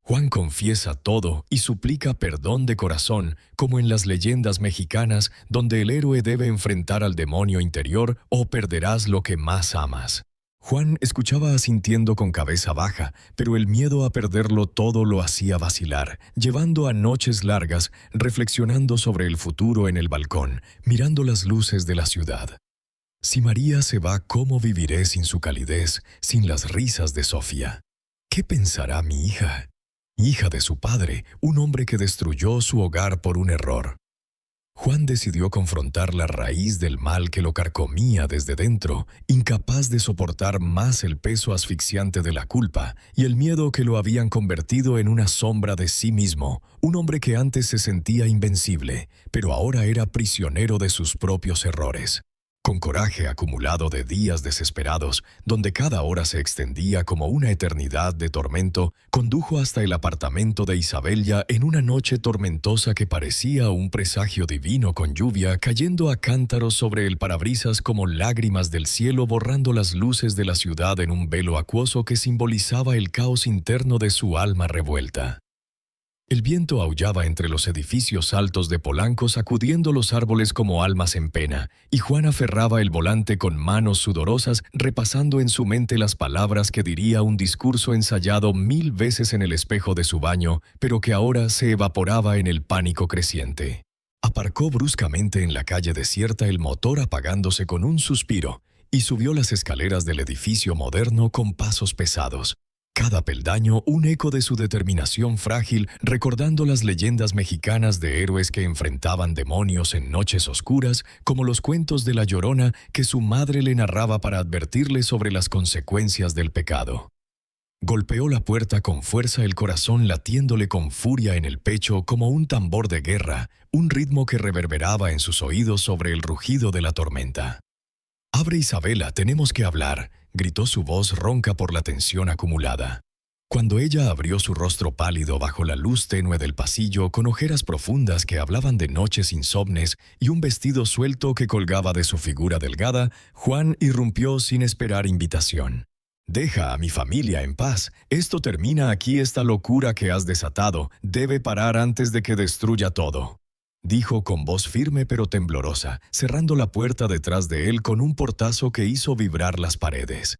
Juan confiesa todo y suplica perdón de corazón, como en las leyendas mexicanas, donde el héroe debe enfrentar al demonio interior o perderás lo que más amas. Juan escuchaba asintiendo con cabeza baja, pero el miedo a perderlo todo lo hacía vacilar, llevando a noches largas reflexionando sobre el futuro en el balcón, mirando las luces de la ciudad. Si María se va, ¿cómo viviré sin su calidez, sin las risas de Sofía? ¿Qué pensará mi hija? Hija de su padre, un hombre que destruyó su hogar por un error. Juan decidió confrontar la raíz del mal que lo carcomía desde dentro, incapaz de soportar más el peso asfixiante de la culpa y el miedo que lo habían convertido en una sombra de sí mismo, un hombre que antes se sentía invencible, pero ahora era prisionero de sus propios errores. Con coraje acumulado de días desesperados, donde cada hora se extendía como una eternidad de tormento, condujo hasta el apartamento de Isabella en una noche tormentosa que parecía un presagio divino, con lluvia cayendo a cántaros sobre el parabrisas como lágrimas del cielo, borrando las luces de la ciudad en un velo acuoso que simbolizaba el caos interno de su alma revuelta. El viento aullaba entre los edificios altos de Polanco, sacudiendo los árboles como almas en pena, y Juan aferraba el volante con manos sudorosas, repasando en su mente las palabras que diría, un discurso ensayado 1000 veces en el espejo de su baño, pero que ahora se evaporaba en el pánico creciente. Aparcó bruscamente en la calle desierta, el motor apagándose con un suspiro, y subió las escaleras del edificio moderno con pasos pesados. Cada peldaño un eco de su determinación frágil, recordando las leyendas mexicanas de héroes que enfrentaban demonios en noches oscuras, como los cuentos de La Llorona que su madre le narraba para advertirle sobre las consecuencias del pecado. Golpeó la puerta con fuerza, el corazón latiéndole con furia en el pecho como un tambor de guerra, un ritmo que reverberaba en sus oídos sobre el rugido de la tormenta. «Abre, Isabela, tenemos que hablar», gritó su voz ronca por la tensión acumulada. Cuando ella abrió su rostro pálido bajo la luz tenue del pasillo, con ojeras profundas que hablaban de noches insomnes y un vestido suelto que colgaba de su figura delgada, Juan irrumpió sin esperar invitación. «Deja a mi familia en paz. Esto termina aquí. Esta locura que has desatado debe parar antes de que destruya todo», dijo con voz firme pero temblorosa, cerrando la puerta detrás de él con un portazo que hizo vibrar las paredes.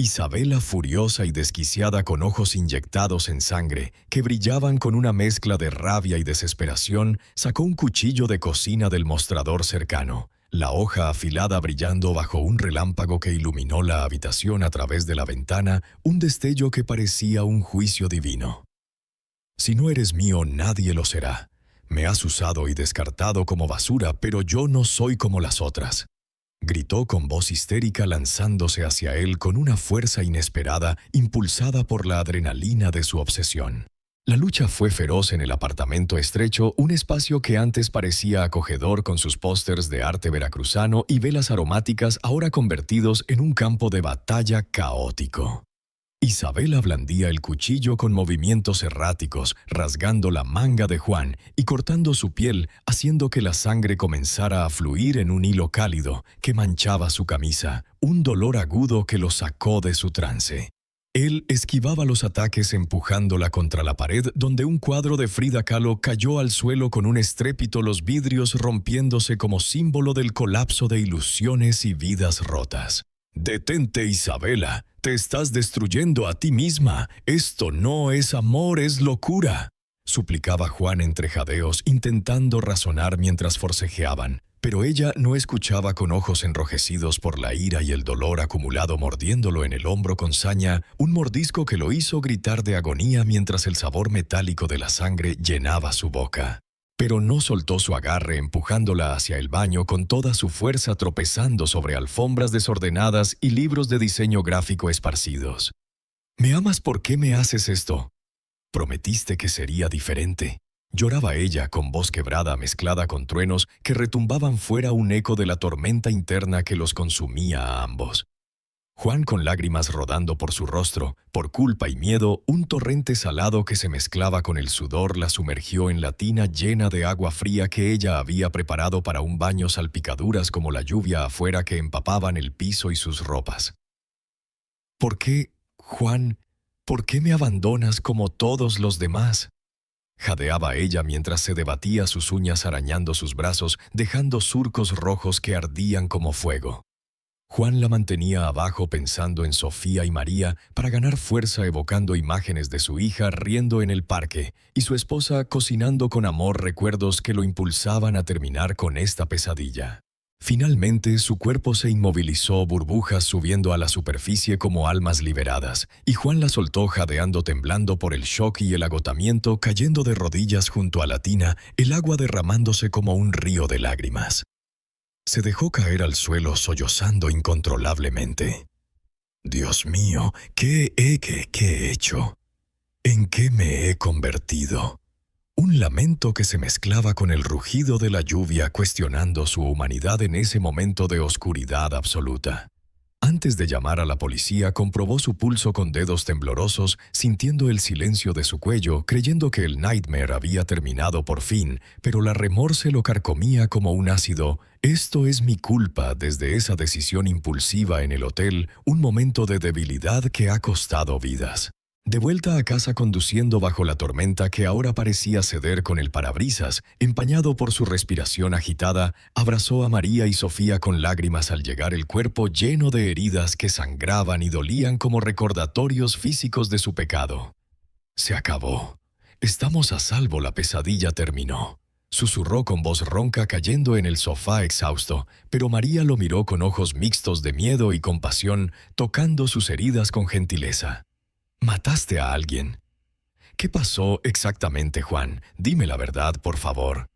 Isabela, furiosa y desquiciada con ojos inyectados en sangre, que brillaban con una mezcla de rabia y desesperación, sacó un cuchillo de cocina del mostrador cercano, la hoja afilada brillando bajo un relámpago que iluminó la habitación a través de la ventana, un destello que parecía un juicio divino. «Si no eres mío, nadie lo será. Me has usado y descartado como basura, pero yo no soy como las otras», gritó con voz histérica lanzándose hacia él con una fuerza inesperada impulsada por la adrenalina de su obsesión. La lucha fue feroz en el apartamento estrecho, un espacio que antes parecía acogedor con sus pósters de arte veracruzano y velas aromáticas ahora convertidos en un campo de batalla caótico. Isabela blandía el cuchillo con movimientos erráticos, rasgando la manga de Juan y cortando su piel, haciendo que la sangre comenzara a fluir en un hilo cálido que manchaba su camisa, un dolor agudo que lo sacó de su trance. Él esquivaba los ataques empujándola contra la pared, donde un cuadro de Frida Kahlo cayó al suelo con un estrépito, los vidrios rompiéndose como símbolo del colapso de ilusiones y vidas rotas. «Detente, Isabela. Te estás destruyendo a ti misma. Esto no es amor, es locura», suplicaba Juan entre jadeos, intentando razonar mientras forcejeaban. Pero ella no escuchaba, con ojos enrojecidos por la ira y el dolor acumulado, mordiéndolo en el hombro con saña, un mordisco que lo hizo gritar de agonía mientras el sabor metálico de la sangre llenaba su boca. Pero no soltó su agarre, empujándola hacia el baño con toda su fuerza, tropezando sobre alfombras desordenadas y libros de diseño gráfico esparcidos. «¿Me amas? ¿Por qué me haces esto? Prometiste que sería diferente», lloraba ella con voz quebrada mezclada con truenos que retumbaban fuera, un eco de la tormenta interna que los consumía a ambos. Juan, con lágrimas rodando por su rostro, por culpa y miedo, un torrente salado que se mezclaba con el sudor, la sumergió en la tina llena de agua fría que ella había preparado para un baño, salpicaduras como la lluvia afuera que empapaban el piso y sus ropas. «¿Por qué, Juan? ¿Por qué me abandonas como todos los demás?», jadeaba ella mientras se debatía, sus uñas arañando sus brazos, dejando surcos rojos que ardían como fuego. Juan la mantenía abajo pensando en Sofía y María para ganar fuerza, evocando imágenes de su hija riendo en el parque y su esposa cocinando con amor, recuerdos que lo impulsaban a terminar con esta pesadilla. Finalmente, su cuerpo se inmovilizó, burbujas subiendo a la superficie como almas liberadas, y Juan la soltó jadeando, temblando por el shock y el agotamiento, cayendo de rodillas junto a la tina, el agua derramándose como un río de lágrimas. Se dejó caer al suelo sollozando incontrolablemente. «Dios mío, ¿qué he hecho? ¿En qué me he convertido?», un lamento que se mezclaba con el rugido de la lluvia, cuestionando su humanidad en ese momento de oscuridad absoluta. Antes de llamar a la policía, comprobó su pulso con dedos temblorosos, sintiendo el silencio de su cuello, creyendo que el nightmare había terminado por fin, pero la remorse lo carcomía como un ácido. «Esto es mi culpa», desde esa decisión impulsiva en el hotel, un momento de debilidad que ha costado vidas. De vuelta a casa, conduciendo bajo la tormenta que ahora parecía ceder con el parabrisas, empañado por su respiración agitada, abrazó a María y Sofía con lágrimas al llegar, el cuerpo lleno de heridas que sangraban y dolían como recordatorios físicos de su pecado. «Se acabó. Estamos a salvo, la pesadilla terminó», susurró con voz ronca, cayendo en el sofá exhausto, pero María lo miró con ojos mixtos de miedo y compasión, tocando sus heridas con gentileza. «¿Mataste a alguien?». «¿Qué pasó exactamente, Juan? Dime la verdad, por favor».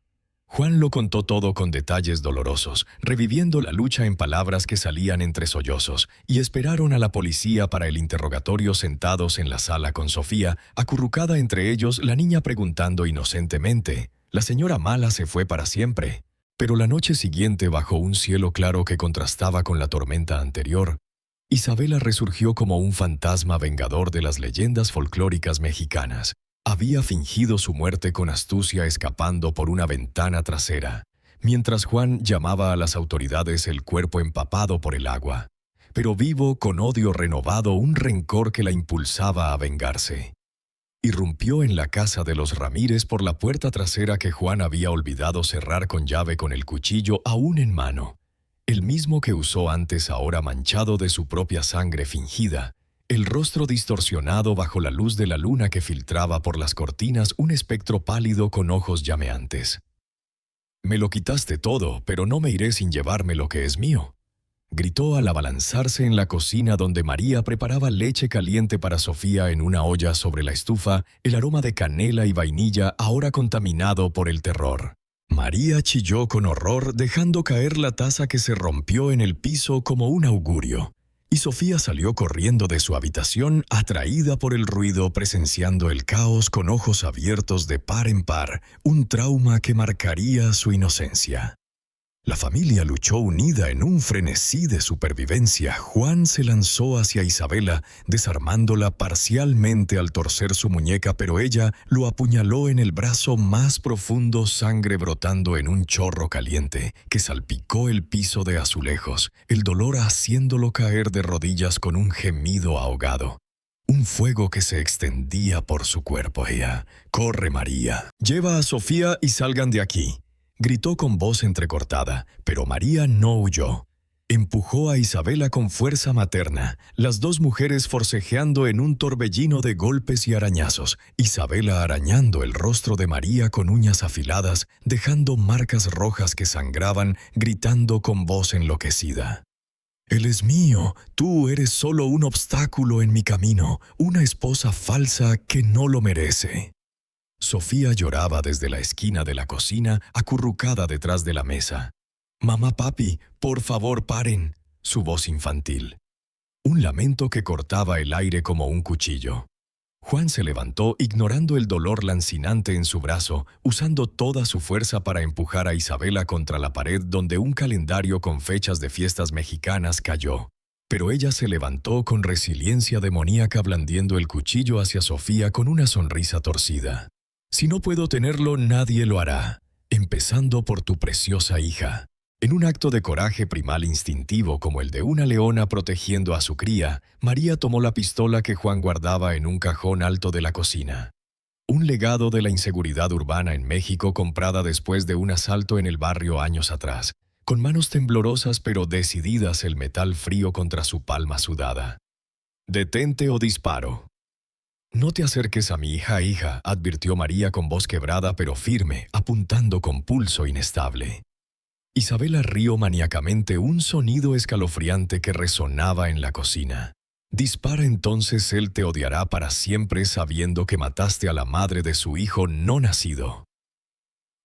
Juan lo contó todo con detalles dolorosos, reviviendo la lucha en palabras que salían entre sollozos, y esperaron a la policía para el interrogatorio sentados en la sala con Sofía, acurrucada entre ellos, la niña preguntando inocentemente: «¿La señora mala se fue para siempre?». Pero la noche siguiente, bajo un cielo claro que contrastaba con la tormenta anterior, Isabela resurgió como un fantasma vengador de las leyendas folclóricas mexicanas. Había fingido su muerte con astucia, escapando por una ventana trasera, mientras Juan llamaba a las autoridades, el cuerpo empapado por el agua, pero vivo, con odio renovado, un rencor que la impulsaba a vengarse. Irrumpió en la casa de los Ramírez por la puerta trasera que Juan había olvidado cerrar con llave, con el cuchillo aún en mano. el mismo que usó antes ahora manchado de su propia sangre fingida, el rostro distorsionado bajo la luz de la luna que filtraba por las cortinas un espectro pálido con ojos llameantes. «Me lo quitaste todo, pero no me iré sin llevarme lo que es mío», gritó al abalanzarse en la cocina donde María preparaba leche caliente para Sofía en una olla sobre la estufa, el aroma de canela y vainilla ahora contaminado por el terror. María chilló con horror, dejando caer la taza que se rompió en el piso como un augurio. Y Sofía salió corriendo de su habitación, atraída por el ruido, presenciando el caos con ojos abiertos de par en par, un trauma que marcaría su inocencia. La familia luchó unida en un frenesí de supervivencia. Juan se lanzó hacia Isabela, desarmándola parcialmente al torcer su muñeca, pero ella lo apuñaló en el brazo más profundo, sangre brotando en un chorro caliente que salpicó el piso de azulejos, el dolor haciéndolo caer de rodillas con un gemido ahogado. Un fuego que se extendía por su cuerpo. Ella, «Corre, María, lleva a Sofía y salgan de aquí», gritó con voz entrecortada, pero María no huyó. Empujó a Isabela con fuerza materna, las dos mujeres forcejeando en un torbellino de golpes y arañazos, Isabela arañando el rostro de María con uñas afiladas, dejando marcas rojas que sangraban, gritando con voz enloquecida. «Él es mío, tú eres solo un obstáculo en mi camino, una esposa falsa que no lo merece». Sofía lloraba desde la esquina de la cocina, acurrucada detrás de la mesa. «Mamá, papi, por favor, paren», su voz infantil. Un lamento que cortaba el aire como un cuchillo. Juan se levantó, ignorando el dolor lancinante en su brazo, usando toda su fuerza para empujar a Isabela contra la pared donde un calendario con fechas de fiestas mexicanas cayó. Pero ella se levantó con resiliencia demoníaca, blandiendo el cuchillo hacia Sofía con una sonrisa torcida. «Si no puedo tenerlo, nadie lo hará, empezando por tu preciosa hija». En un acto de coraje primal instintivo como el de una leona protegiendo a su cría, María tomó la pistola que Juan guardaba en un cajón alto de la cocina. Un legado de la inseguridad urbana en México, comprada después de un asalto en el barrio años atrás. Con manos temblorosas pero decididas, el metal frío contra su palma sudada. «Detente o disparo». «No te acerques a mi hija», advirtió María con voz quebrada pero firme, apuntando con pulso inestable. Isabela rió maníacamente, un sonido escalofriante que resonaba en la cocina. «Dispara, entonces él te odiará para siempre, sabiendo que mataste a la madre de su hijo no nacido».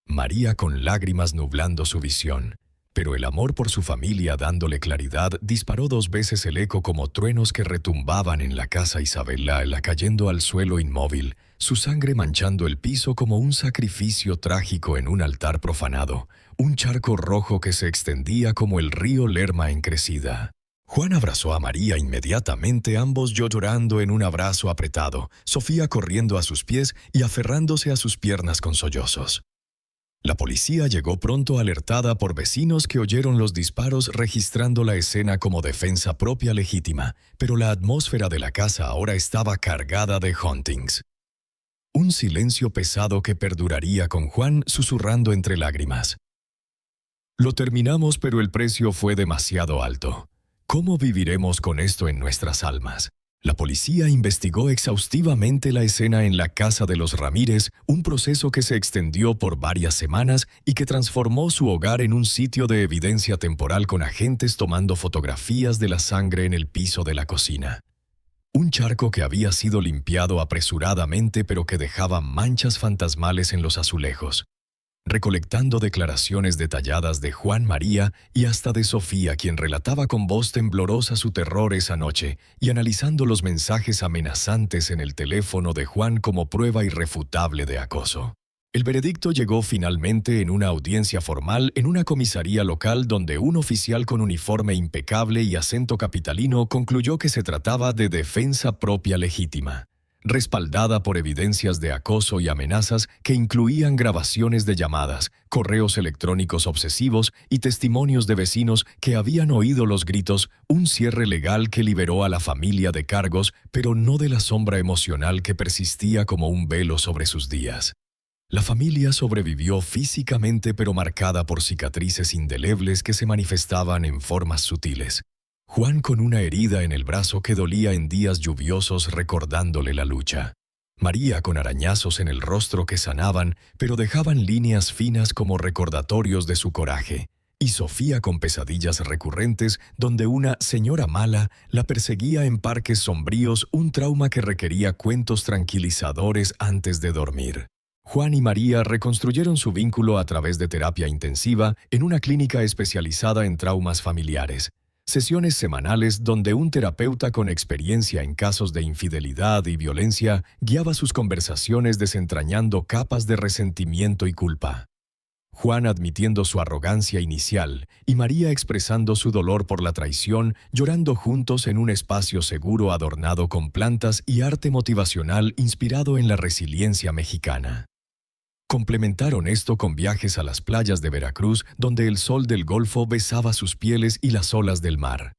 María, con lágrimas nublando su visión, pero el amor por su familia dándole claridad, disparó 2 veces el eco como truenos que retumbaban en la casa. Isabela cayendo al suelo inmóvil, su sangre manchando el piso como un sacrificio trágico en un altar profanado, un charco rojo que se extendía como el río Lerma en crecida. Juan abrazó a María inmediatamente, ambos llorando en un abrazo apretado, Sofía corriendo a sus pies y aferrándose a sus piernas con sollozos. La policía llegó pronto, alertada por vecinos que oyeron los disparos, registrando la escena como defensa propia legítima, pero la atmósfera de la casa ahora estaba cargada de hauntings. Un silencio pesado que perduraría, con Juan susurrando entre lágrimas. «Lo terminamos, pero el precio fue demasiado alto. ¿Cómo viviremos con esto en nuestras almas?». La policía investigó exhaustivamente la escena en la casa de los Ramírez, un proceso que se extendió por varias semanas y que transformó su hogar en un sitio de evidencia temporal, con agentes tomando fotografías de la sangre en el piso de la cocina. Un charco que había sido limpiado apresuradamente pero que dejaba manchas fantasmales en los azulejos. Recolectando declaraciones detalladas de Juan, María y hasta de Sofía, quien relataba con voz temblorosa su terror esa noche, y analizando los mensajes amenazantes en el teléfono de Juan como prueba irrefutable de acoso. El veredicto llegó finalmente en una audiencia formal en una comisaría local, donde un oficial con uniforme impecable y acento capitalino concluyó que se trataba de defensa propia legítima, respaldada por evidencias de acoso y amenazas que incluían grabaciones de llamadas, correos electrónicos obsesivos y testimonios de vecinos que habían oído los gritos, un cierre legal que liberó a la familia de cargos, pero no de la sombra emocional que persistía como un velo sobre sus días. La familia sobrevivió físicamente pero marcada por cicatrices indelebles que se manifestaban en formas sutiles. Juan con una herida en el brazo que dolía en días lluviosos recordándole la lucha. María con arañazos en el rostro que sanaban, pero dejaban líneas finas como recordatorios de su coraje. Y Sofía con pesadillas recurrentes donde una señora mala la perseguía en parques sombríos, un trauma que requería cuentos tranquilizadores antes de dormir. Juan y María reconstruyeron su vínculo a través de terapia intensiva en una clínica especializada en traumas familiares. Sesiones semanales donde un terapeuta con experiencia en casos de infidelidad y violencia guiaba sus conversaciones desentrañando capas de resentimiento y culpa. Juan admitiendo su arrogancia inicial y María expresando su dolor por la traición, llorando juntos en un espacio seguro adornado con plantas y arte motivacional inspirado en la resiliencia mexicana. Complementaron esto con viajes a las playas de Veracruz, donde el sol del Golfo besaba sus pieles y las olas del mar.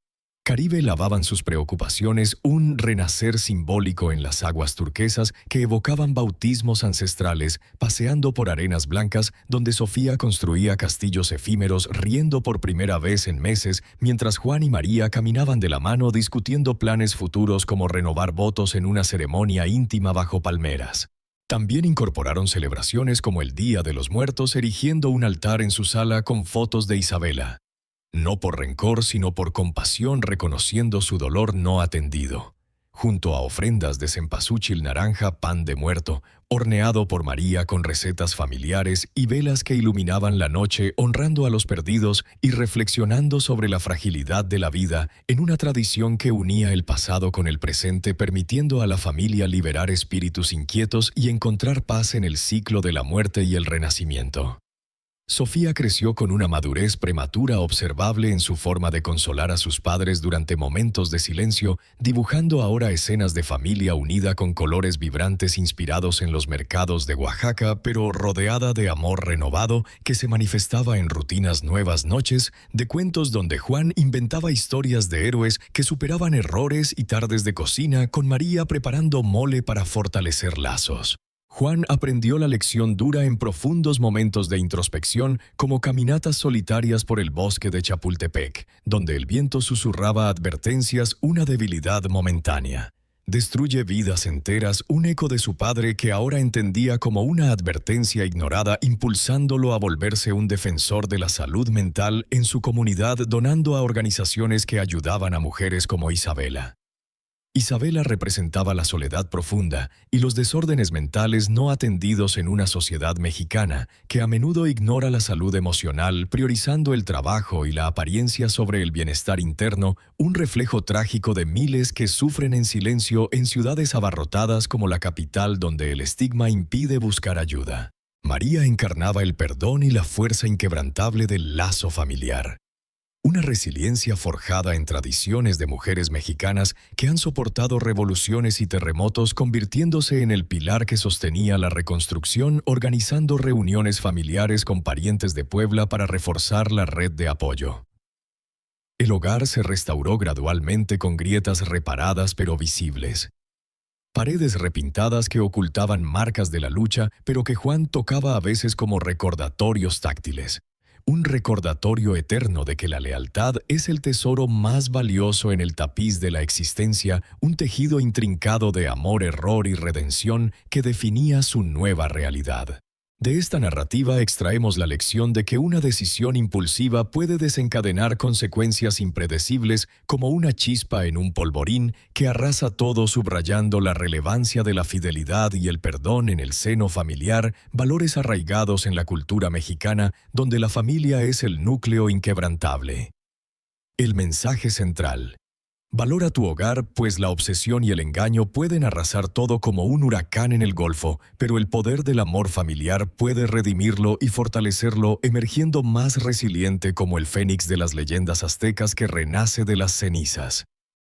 Caribe lavaban sus preocupaciones, un renacer simbólico en las aguas turquesas que evocaban bautismos ancestrales, paseando por arenas blancas donde Sofía construía castillos efímeros riendo por primera vez en meses, mientras Juan y María caminaban de la mano discutiendo planes futuros como renovar votos en una ceremonia íntima bajo palmeras. También incorporaron celebraciones como el Día de los Muertos erigiendo un altar en su sala con fotos de Isabela. No por rencor, sino por compasión reconociendo su dolor no atendido. Junto a ofrendas de cempasúchil naranja, pan de muerto, horneado por María con recetas familiares y velas que iluminaban la noche honrando a los perdidos y reflexionando sobre la fragilidad de la vida en una tradición que unía el pasado con el presente, permitiendo a la familia liberar espíritus inquietos y encontrar paz en el ciclo de la muerte y el renacimiento. Sofía creció con una madurez prematura observable en su forma de consolar a sus padres durante momentos de silencio, dibujando ahora escenas de familia unida con colores vibrantes inspirados en los mercados de Oaxaca, pero rodeada de amor renovado que se manifestaba en rutinas nuevas noches, de cuentos donde Juan inventaba historias de héroes que superaban errores y tardes de cocina con María preparando mole para fortalecer lazos. Juan aprendió la lección dura en profundos momentos de introspección como caminatas solitarias por el bosque de Chapultepec, donde el viento susurraba advertencias, una debilidad momentánea. Destruye vidas enteras, un eco de su padre que ahora entendía como una advertencia ignorada, impulsándolo a volverse un defensor de la salud mental en su comunidad, donando a organizaciones que ayudaban a mujeres como Isabela. Isabela representaba la soledad profunda y los desórdenes mentales no atendidos en una sociedad mexicana que a menudo ignora la salud emocional, priorizando el trabajo y la apariencia sobre el bienestar interno, un reflejo trágico de miles que sufren en silencio en ciudades abarrotadas como la capital donde el estigma impide buscar ayuda. María encarnaba el perdón y la fuerza inquebrantable del lazo familiar. Una resiliencia forjada en tradiciones de mujeres mexicanas que han soportado revoluciones y terremotos, convirtiéndose en el pilar que sostenía la reconstrucción, organizando reuniones familiares con parientes de Puebla para reforzar la red de apoyo. El hogar se restauró gradualmente con grietas reparadas pero visibles. Paredes repintadas que ocultaban marcas de la lucha, pero que Juan tocaba a veces como recordatorios táctiles. Un recordatorio eterno de que la lealtad es el tesoro más valioso en el tapiz de la existencia, un tejido intrincado de amor, error y redención que definía su nueva realidad. De esta narrativa extraemos la lección de que una decisión impulsiva puede desencadenar consecuencias impredecibles como una chispa en un polvorín que arrasa todo, subrayando la relevancia de la fidelidad y el perdón en el seno familiar, valores arraigados en la cultura mexicana donde la familia es el núcleo inquebrantable. El mensaje central. Valora tu hogar, pues la obsesión y el engaño pueden arrasar todo como un huracán en el Golfo, pero el poder del amor familiar puede redimirlo y fortalecerlo, emergiendo más resiliente como el fénix de las leyendas aztecas que renace de las cenizas.